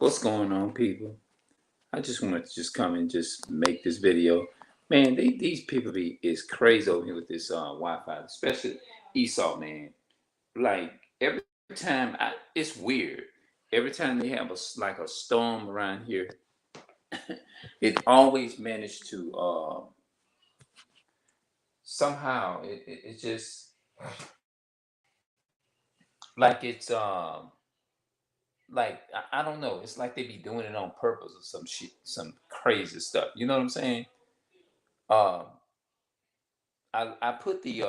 What's going on, people? I just wanted to just come and just make this video. Man, these people is crazy over here with this Wi-Fi, especially Esau, man. Like every time, it's weird. Every time they have like a storm around here, it always managed to somehow it just like it's like I don't know. It's like they be doing it on purpose or some shit, some crazy stuff. You know what I'm saying? Um, I put the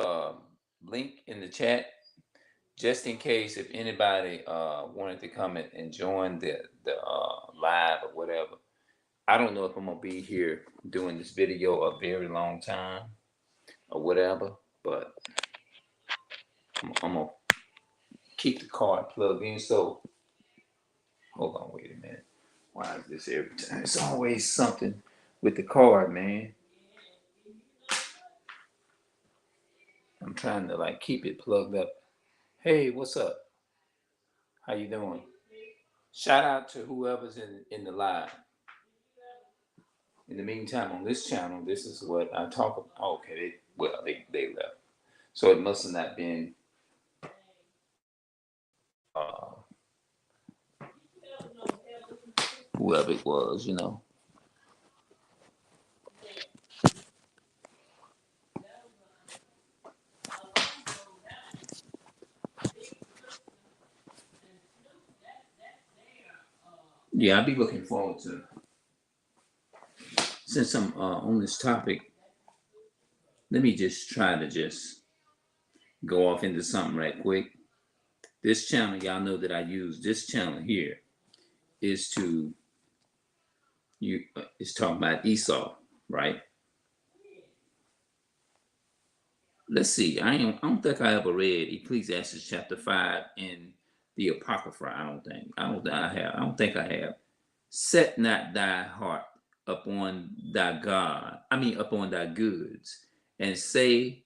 link in the chat just in case if anybody wanted to come and join the live or whatever. I don't know if I'm gonna be here doing this video a very long time or whatever, but I'm gonna keep the card plugged in. So hold on, wait a minute. Why is this every time? It's always something with the card, man. I'm trying to like keep it plugged up. Hey, what's up? How you doing? Shout out to whoever's in the live. In the meantime, on this channel, this is what I talk about. Oh, okay, they left. So it must have not been uh, whoever it was, you know. Yeah, I'll be looking forward to. Since I'm on this topic, let me just try to just go off into something right quick. This channel, y'all know that I use this channel here is to it's talking about Esau, right? Let's see. I don't think I ever read Ecclesiastes chapter 5 in the Apocrypha. I don't think I have. Set not thy heart upon thy God. Upon thy goods, and say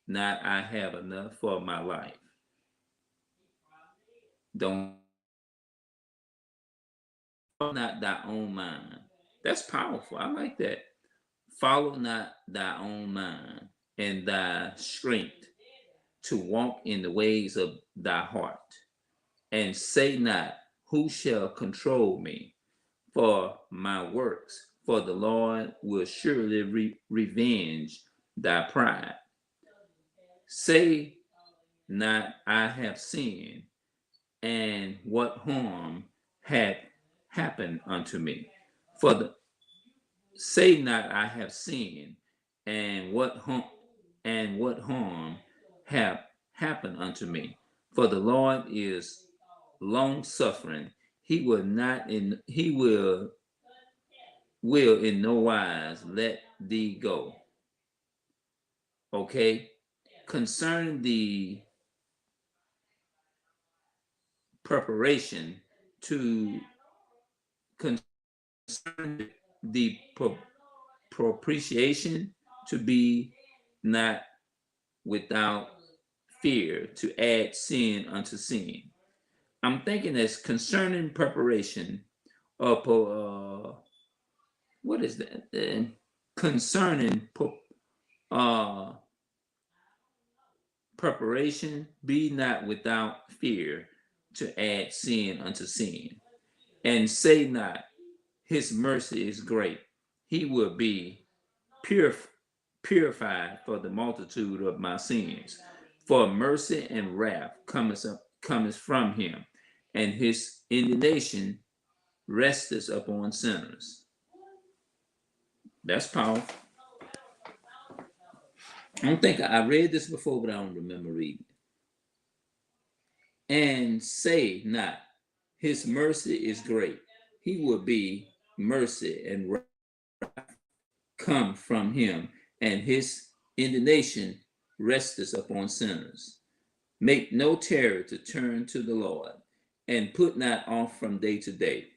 not I have enough for my life. Don't follow not thy own mind. That's powerful. I like that. Follow not thy own mind and thy strength to walk in the ways of thy heart, and say not, who shall control me for my works? For the Lord will surely revenge thy pride. Say not, I have sinned, and what harm had happened unto me? For the say not, I have sinned, and what harm have happened unto me? For the Lord is long suffering. He will in no wise let thee go. Okay? Concerning the preparation to concern the propitiation to be not without fear, to add sin unto sin. I'm thinking that's concerning preparation of what is that? Concerning uh, preparation, be not without fear, to add sin unto sin, and say not, his mercy is great. He will be purified for the multitude of my sins. For mercy and wrath cometh from him, and his indignation resteth upon sinners. That's powerful. I don't think I read this before, but I don't remember reading it. And say not, his mercy is great. He will be mercy and wrath come from him, and his indignation resteth upon sinners. Make no terror to turn to the Lord, and put not off from day to day.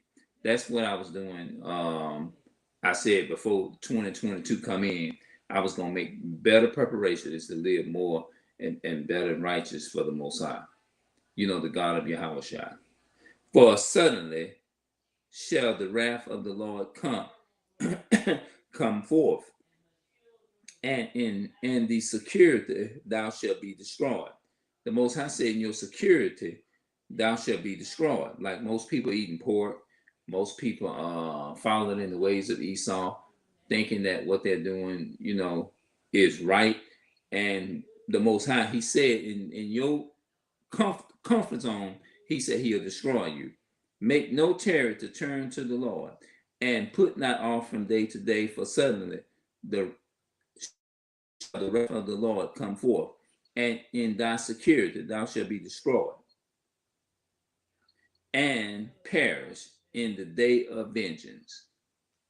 That's what I was doing. I said before 2022 come in, I was going to make better preparations to live more and better and righteous for the Most High. You know, the God of Yahushua. For suddenly shall the wrath of the Lord come come forth, and in the security thou shalt be destroyed. The Most High said, in your security thou shalt be destroyed. Like most people eating pork, most people following in the ways of Esau, thinking that what they're doing, is right. And the Most High, he said, in your comfort zone, he said he'll destroy you. Make no terror to turn to the Lord, and put not off from day to day, for suddenly the wrath of the Lord come forth, and in thy security thou shalt be destroyed and perish in the day of vengeance.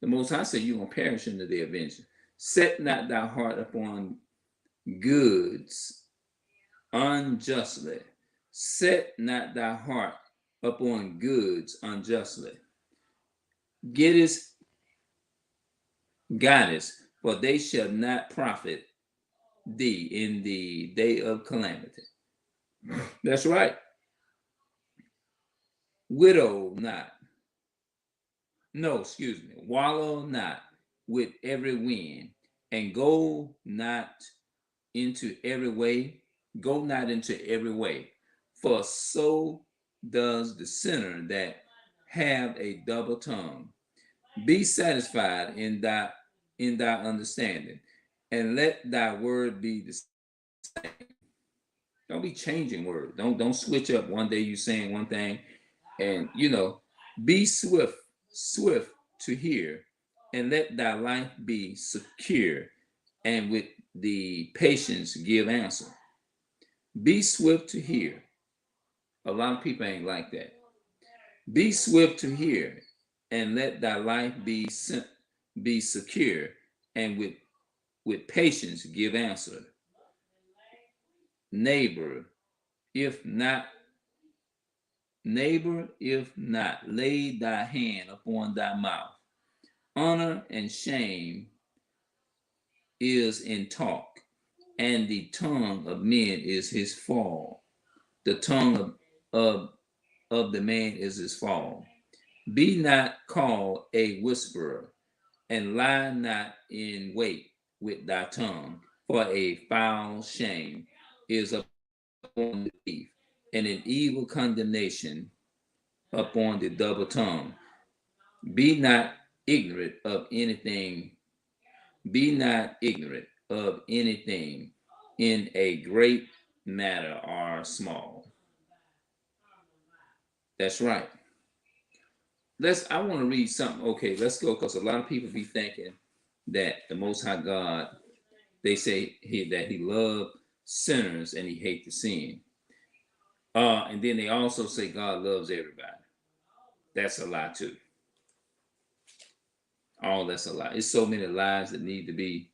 The Most High said you're going to perish in the day of vengeance. Set not thy heart upon goods unjustly. Set not thy heart upon goods unjustly. Gettest goddess, for they shall not profit thee in the day of calamity. That's right. Wallow not with every wind, and go not into every way, for so does the sinner that have a double tongue. Be satisfied in thy understanding, and let thy word be the same. Don't be changing words. Don't switch up. One day you saying one thing, and be swift to hear, and let thy life be secure, and with the patience give answer. Be swift to hear. A lot of people ain't like that. Be swift to hear, and let thy life be secure, and with patience give answer. Neighbor, if not, lay thy hand upon thy mouth. Honor and shame is in talk, and the tongue of men is his fall. The tongue of the man is his fall. Be not called a whisperer, and lie not in wait with thy tongue, for a foul shame is upon the thief, and an evil condemnation upon the double tongue. Be not ignorant of anything. Be not ignorant of anything in a great matter or small. That's right. I want to read something. Okay, let's go, because a lot of people be thinking that the Most High God, they say that he loved sinners and he hates the sin. And then they also say God loves everybody. That's a lie too. All that's a lie. It's so many lies that need to be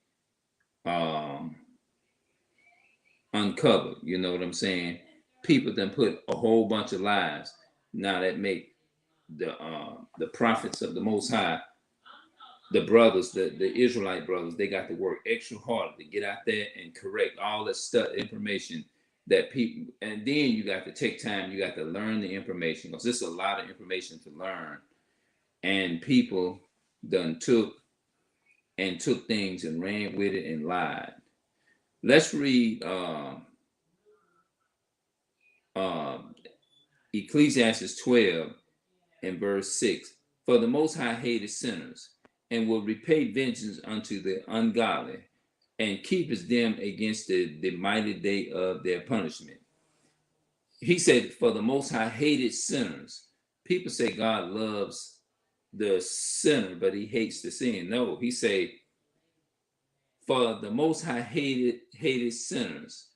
uncovered. You know what I'm saying? People then put a whole bunch of lies now that make the prophets of the Most High, the brothers, the Israelite brothers, they got to work extra hard to get out there and correct all that stuff, information that people, and then you got to take time, you got to learn the information, because there's a lot of information to learn, and people done took things and ran with it and lied. Let's read Ecclesiastes 12 and verse 6. For the Most High hated sinners, and will repay vengeance unto the ungodly, and keepeth them against the mighty day of their punishment. He said, for the Most High hated sinners. People say God loves the sinner, but he hates the sin. No, he said, for the Most High hated sinners,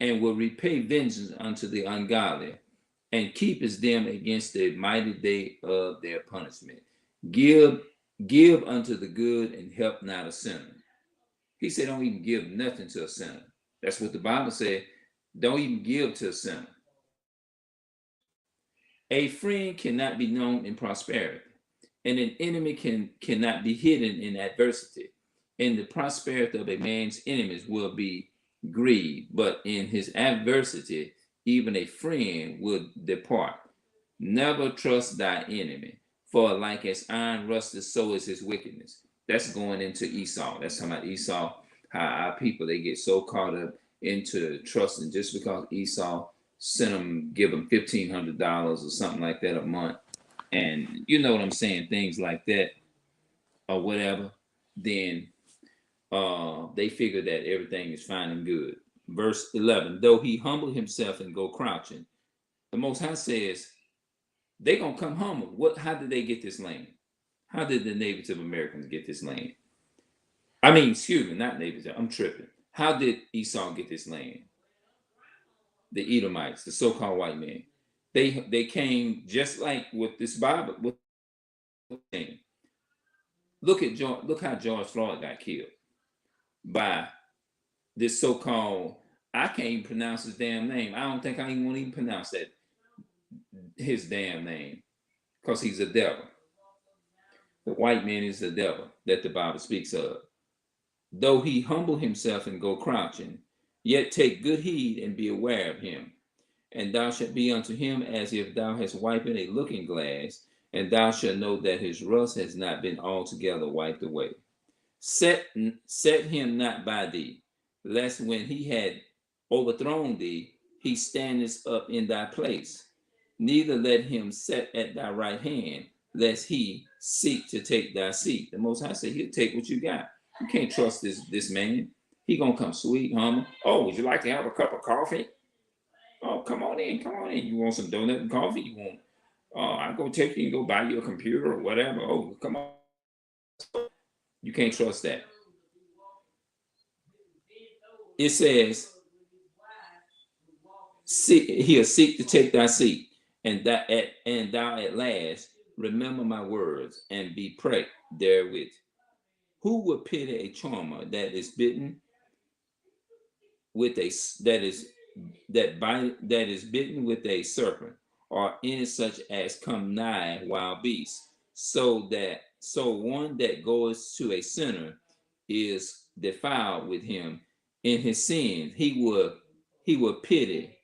and will repay vengeance unto the ungodly, and keepeth them against the mighty day of their punishment. Give unto the good, and help not a sinner. He said, don't even give nothing to a sinner. That's what the Bible said. Don't even give to a sinner. A friend cannot be known in prosperity, and an enemy cannot be hidden in adversity. In the prosperity of a man's enemies will be grieved, but in his adversity, even a friend will depart. Never trust thy enemy, For like as iron rusted, so is his wickedness. That's going into Esau. That's talking about Esau, how our people, they get so caught up into trusting just because Esau sent them, give them $1,500 or something like that a month. And you know what I'm saying, things like that or whatever, then they figure that everything is fine and good. Verse 11, though he humble himself and go crouching, the Most High says they gonna come humble. What? How did they get this land? How did the Native Americans get this land? I mean, excuse me, not Native. I'm tripping. How did Esau get this land? The Edomites, the so-called white men. They came just like with this Bible. Look at George. Look how George Floyd got killed by this so-called. I can't even pronounce his damn name. I don't think I even want to even pronounce that his damn name because he's a devil. The white man is the devil that the Bible speaks of. Though he humble himself and go crouching, yet take good heed and be aware of him. And thou shalt be unto him as if thou hast wiped a looking glass, and thou shalt know that his rust has not been altogether wiped away. Set him not by thee, lest when he had overthrown thee, he standeth up in thy place. Neither let him set at thy right hand, lest he seek to take thy seat. The Most High said he'll take what you got. You can't trust this man. He gonna come sweet, humble. Oh, would you like to have a cup of coffee? Oh, come on in, come on in. You want some donut and coffee? You want? I go take you and go buy you a computer or whatever. Oh, come on. You can't trust that. It says, he'll seek to take thy seat, and thou at last remember my words and be pricked therewith. Who would pity a charmer that is bitten with a that is bitten with a serpent, or any such as come nigh wild beasts, so one that goes to a sinner is defiled with him in his sins. He will pity.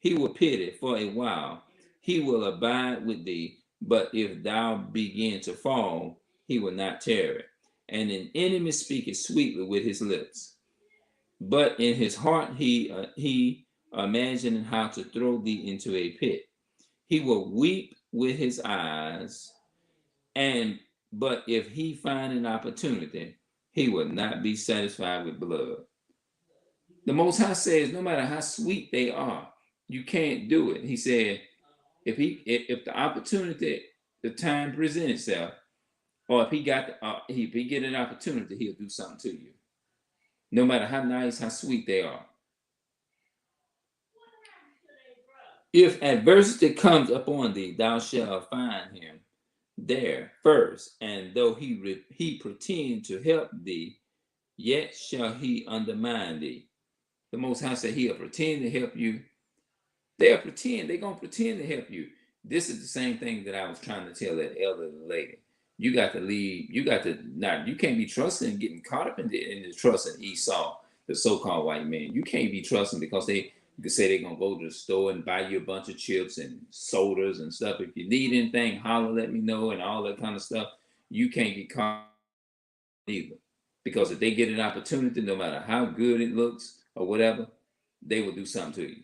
He will pity for a while. He will abide with thee, but if thou begin to fall, he will not tarry. And an enemy speaketh sweetly with his lips, but in his heart he imagining how to throw thee into a pit. He will weep with his eyes, but if he find an opportunity, he will not be satisfied with blood. The Most High says, no matter how sweet they are, you can't do it. He said, if the opportunity, the time present itself, or if he get an opportunity, he'll do something to you. No matter how nice, how sweet they are. If adversity comes upon thee, thou shalt find him there first, and though he pretend to help thee, yet shall he undermine thee. The Most High said he'll pretend to help you. They're gonna pretend to help you. This is the same thing that I was trying to tell that elderly lady. You got to leave. You got to not. You can't be trusting getting caught up in the trusting Esau, the so-called white man. You can't be trusting because they say they're gonna go to the store and buy you a bunch of chips and sodas and stuff. If you need anything, holler, let me know, and all that kind of stuff. You can't get caught either, because if they get an opportunity, no matter how good it looks or whatever, they will do something to you.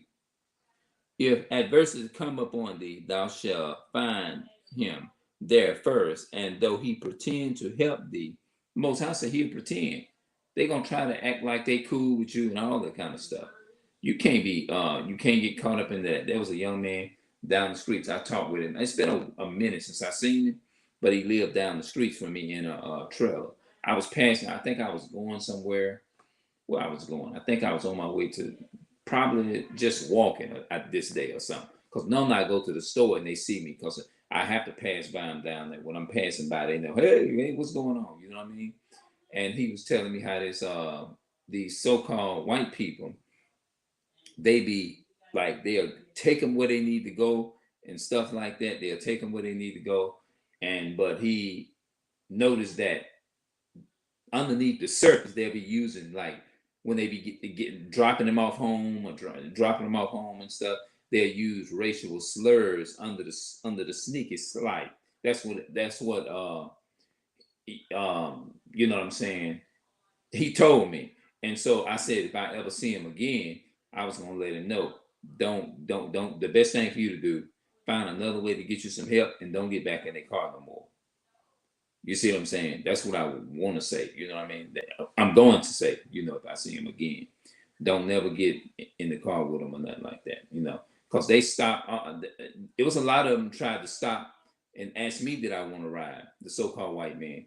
If adversity come upon thee, thou shalt find him there first, and though he pretend to help thee, Most High said he'll pretend. They're gonna try to act like they cool with you and all that kind of stuff. You can't get caught up in that. There was a young man down the streets. I talked with him. It's been a minute since I seen him, but he lived down the streets from me in a trailer. I was passing. I think I was going somewhere. Where I was going. I think I was on my way to probably just walking at this day or something. Because normally I go to the store and they see me because I have to pass by them down there. When I'm passing by, they know, hey, what's going on? You know what I mean? And he was telling me how these so-called white people, they be like, they'll take them where they need to go and stuff like that. They'll take them where they need to go. But he noticed that underneath the surface, they'll be using, like, when they be getting dropping them off home or dropping them off home and stuff, they'll use racial slurs under the sneaky slight. That's what you know what I'm saying. He told me, and so I said if I ever see him again, I was gonna let him know. Don't. The best thing for you to do, find another way to get you some help, and don't get back in the car no more. You see what I'm saying? That's what I would want to say. You know what I mean? I'm going to say, if I see him again, don't never get in the car with him or nothing like that. Because they stopped. It was a lot of them tried to stop and ask me did I want to ride. The so-called white man,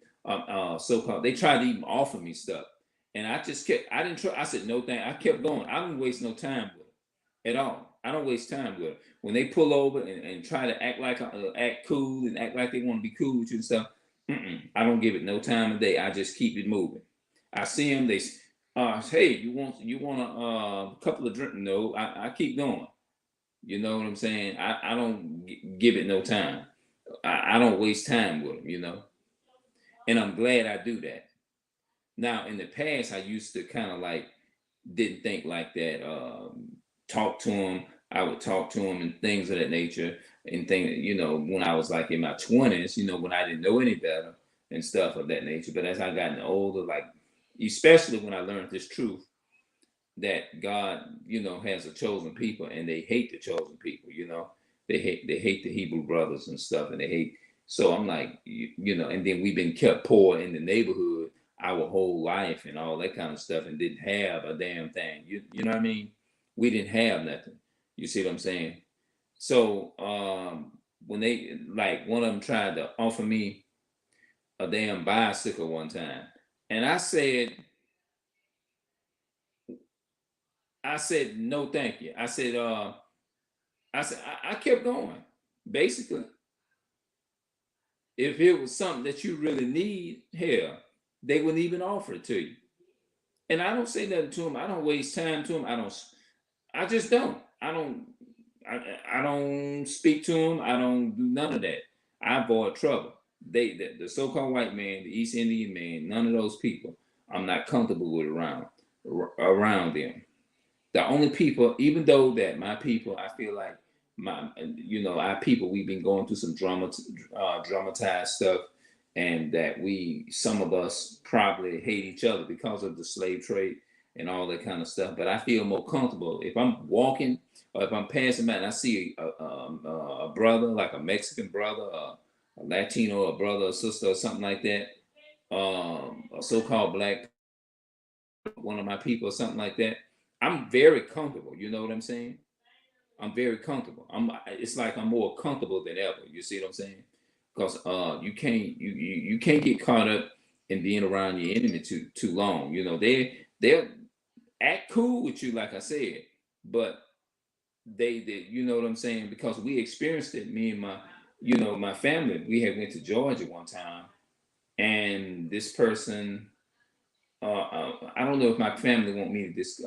so-called. They tried to even offer me stuff, and I just kept. I didn't try. I said no thank. I kept going. I don't waste no time with them at all. I don't waste time with them. When they pull over and try to act like act cool and act like they want to be cool with you and stuff. I don't give it no time of day. I just keep it moving. I see them. They, hey, you want a couple of drink? No, I keep going. You know what I'm saying? I don't give it no time. I don't waste time with them. And I'm glad I do that. Now, in the past, I used to kind of like didn't think like that. Talk to them. I would talk to them and things of that nature and things, when I was like in my 20s, when I didn't know any better and stuff of that nature. But as I gotten older, like especially when I learned this truth that God, has a chosen people and they hate the chosen people, they hate the Hebrew brothers and stuff and they hate. So I'm like, and then we've been kept poor in the neighborhood our whole life and all that kind of stuff and didn't have a damn thing. You know what I mean? We didn't have nothing. You see what I'm saying? So when they like one of them tried to offer me a damn bicycle one time, and I said no, thank you. I kept going. Basically, if it was something that you really need, hell, they wouldn't even offer it to you. And I don't say nothing to them. I don't waste time to them. I don't. I just don't. I don't. I don't speak to them. I don't do none of that. I avoid trouble. The so-called white man, the East Indian man, none of those people. I'm not comfortable with around them. The only people, even though that my people, I feel like our people, we've been going through some dramatized stuff, and that some of us probably hate each other because of the slave trade and all that kind of stuff. But I feel more comfortable if I'm walking or if I'm passing by and I see a brother, like a Mexican brother, a Latino, a brother, or sister, or something like that, a so-called black, one of my people, or something like that. I'm very comfortable. You know what I'm saying? I'm very comfortable. It's like I'm more comfortable than ever. You see what I'm saying? Because you can't get caught up in being around your enemy too long. They'll act cool with you, like I said, but they you know what I'm saying? Because we experienced it. Me and my family. We had went to Georgia one time, and this person. I don't know if my family want me to just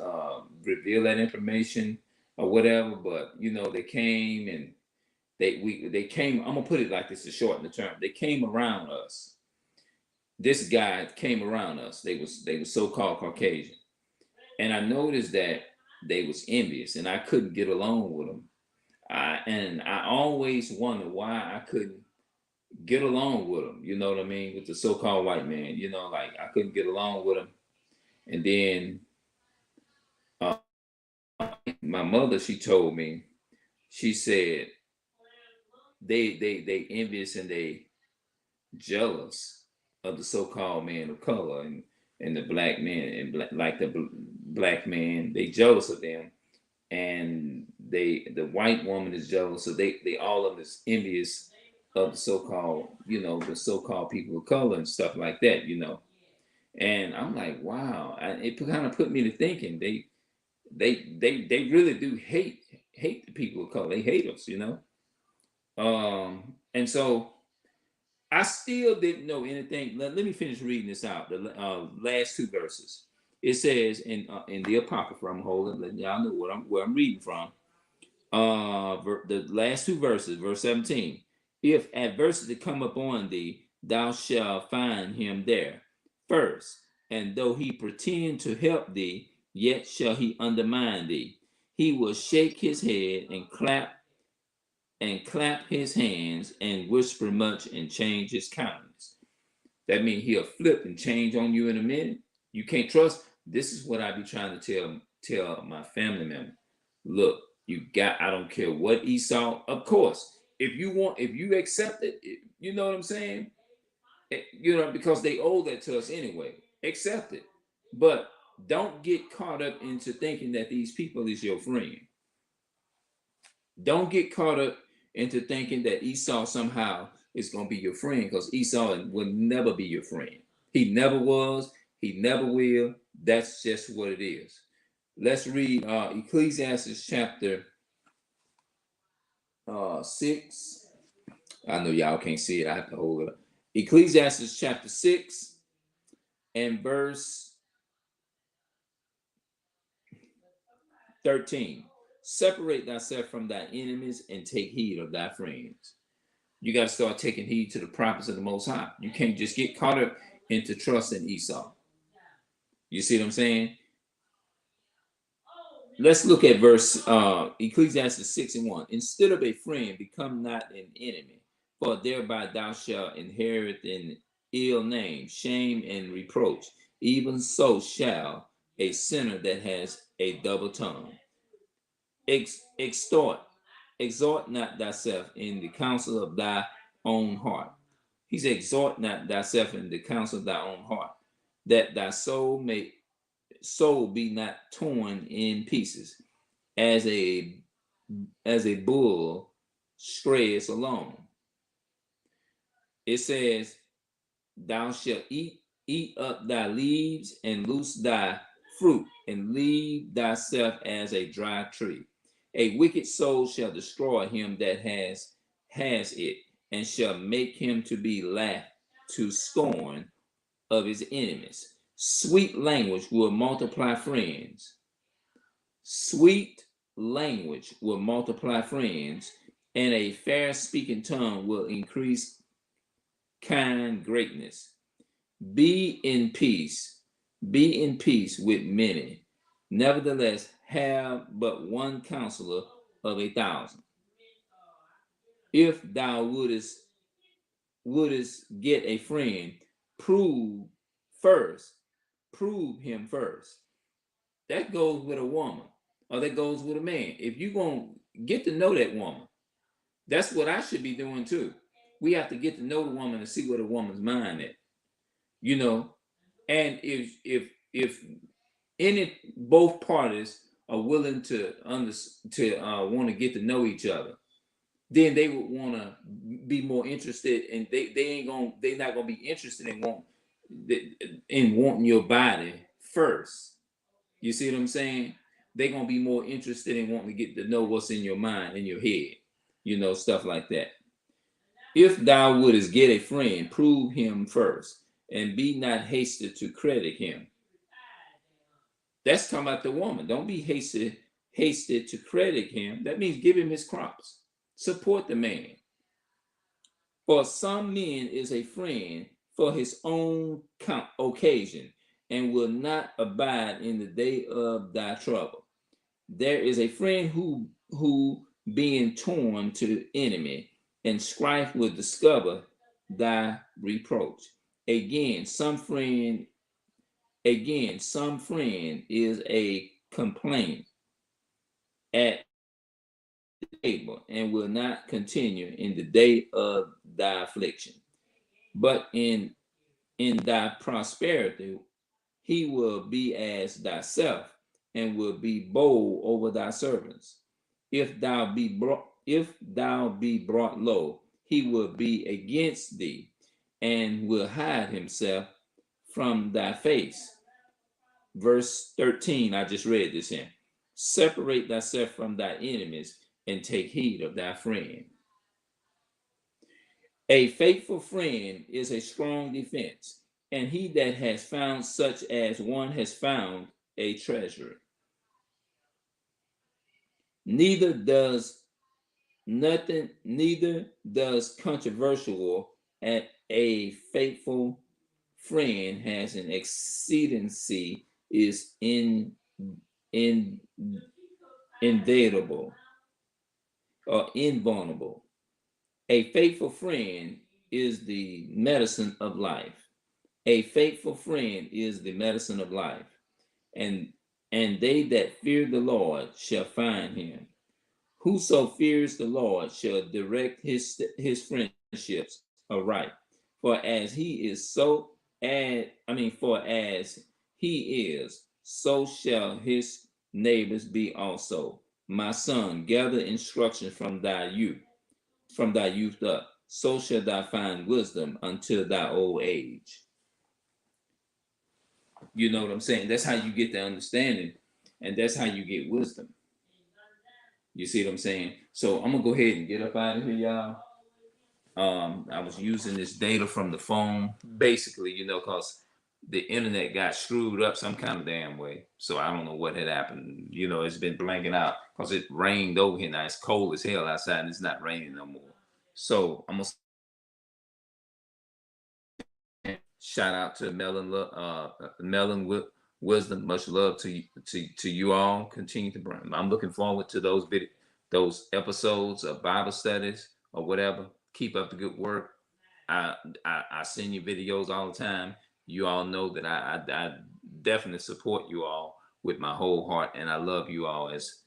reveal that information or whatever, but they came and they came. I'm gonna put it like this to shorten the term. They came around us. This guy came around us. They was so-called Caucasian, and I noticed that they was envious, and I couldn't get along with them. And I always wondered why I couldn't get along with them. You know what I mean? With the so-called white man, like I couldn't get along with them. And then uh, my mother, she told me, she said they envious and they jealous of the so-called man of color and the black man and like the black man, they jealous of them, and the white woman is jealous, so they all of this envious of the so-called the so-called people of color and stuff like that. And I'm like, wow, it kind of put me to thinking they really do hate the people of color. They hate us. And so I still didn't know anything. Let me finish reading this out. The last two verses. It says in the Apocrypha, I'm holding, letting y'all know where I'm reading from. The last two verses, verse 17. If adversity come upon thee, thou shalt find him there first. And though he pretend to help thee, yet shall he undermine thee. he will shake his head and clap his hands and whisper much and change his countenance. That means he'll flip and change on you in a minute. You can't trust. This is what I be trying to tell my family member. Look, I don't care what Esau, of course, if you accept it, you know what I'm saying? Because they owe that to us anyway. Accept it. But don't get caught up into thinking that these people is your friend. Don't get caught up into thinking that Esau somehow is going to be your friend, because Esau will never be your friend. He never was. He never will. That's just what it is. Let's read Ecclesiastes chapter 6. I know y'all can't see it. I have to hold it up. Ecclesiastes chapter 6 and verse 13. Separate thyself from thy enemies and take heed of thy friends. You got to start taking heed to the prophets of the Most High. You can't just get caught up into trusting Esau. You see what I'm saying? Let's look at verse Ecclesiastes 6 and 1. Instead of a friend, become not an enemy, for thereby thou shalt inherit an ill name, shame, and reproach. Even so shall a sinner that has a double tongue. Exhort not thyself in the counsel of thy own heart. He said, exhort not thyself in the counsel of thy own heart, that thy soul be not torn in pieces, as a bull strays along. It says, thou shalt eat up thy leaves and loose thy fruit, and leave thyself as a dry tree. A wicked soul shall destroy him that has it, and shall make him to be laughed to scorn of his enemies. Sweet language will multiply friends. Sweet language will multiply friends, and a fair speaking tongue will increase kind greatness. Be in peace with many. Nevertheless, have but one counselor of 1,000. If thou wouldest get a friend, prove him first. That goes with a woman, or that goes with a man. If you're going to get to know that woman, that's what I should be doing too. We have to get to know the woman and see what a woman's mind is. And if both parties are willing to want to get to know each other, then they would want to be more interested, and they're not gonna be interested in wanting your body first. You see what I'm saying? They're gonna be more interested in wanting to get to know what's in your mind, in your head, stuff like that. If thou wouldest get a friend, prove him first, and be not hasty to credit him. That's talking about the woman. Don't be hasty to credit him. That means give him his crops. Support the man. For some men is a friend for his own occasion, and will not abide in the day of thy trouble. There is a friend who being torn to enemy, and strife will discover thy reproach. Again, some friend is a complaint at the table, and will not continue in the day of thy affliction. But in thy prosperity he will be as thyself, and will be bold over thy servants. If thou be brought low, he will be against thee, and will hide himself from thy face. Verse 13, I just read this in. Separate thyself from thy enemies, and take heed of thy friend. A faithful friend is a strong defense, and he that has found such as one has found a treasure. Neither does controversial at a faithful friend has an exceedancy is in invadable, or invulnerable. A faithful friend is the medicine of life. A faithful friend is the medicine of life. And they that fear the Lord shall find him. Whoso fears the Lord shall direct his friendships aright. For as he is, so as for as he is, so shall his neighbors be also. My son, gather instruction from thy youth up, so shall thou find wisdom until thy old age. You know what I'm saying? That's how you get the understanding, and that's how you get wisdom. You see what I'm saying? So I'm gonna go ahead and get up out of here, y'all. I was using this data from the phone, basically, because the internet got screwed up some kind of damn way. So I don't know what had happened. It's been blanking out because it rained over here now. It's cold as hell outside, and it's not raining no more. So I'm gonna shout out to Melon Wisdom. Much love to you all. Continue to bring. I'm looking forward to those episodes of Bible studies or whatever. Keep up the good work. I send you videos all the time. You all know that I definitely support you all with my whole heart, and I love you all as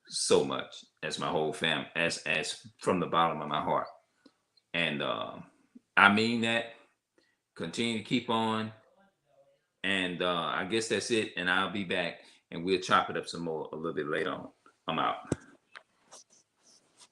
so much as my whole family, as from the bottom of my heart. And I mean that. Continue to keep on, and I guess that's it. And I'll be back, and we'll chop it up some more a little bit later on. I'm out.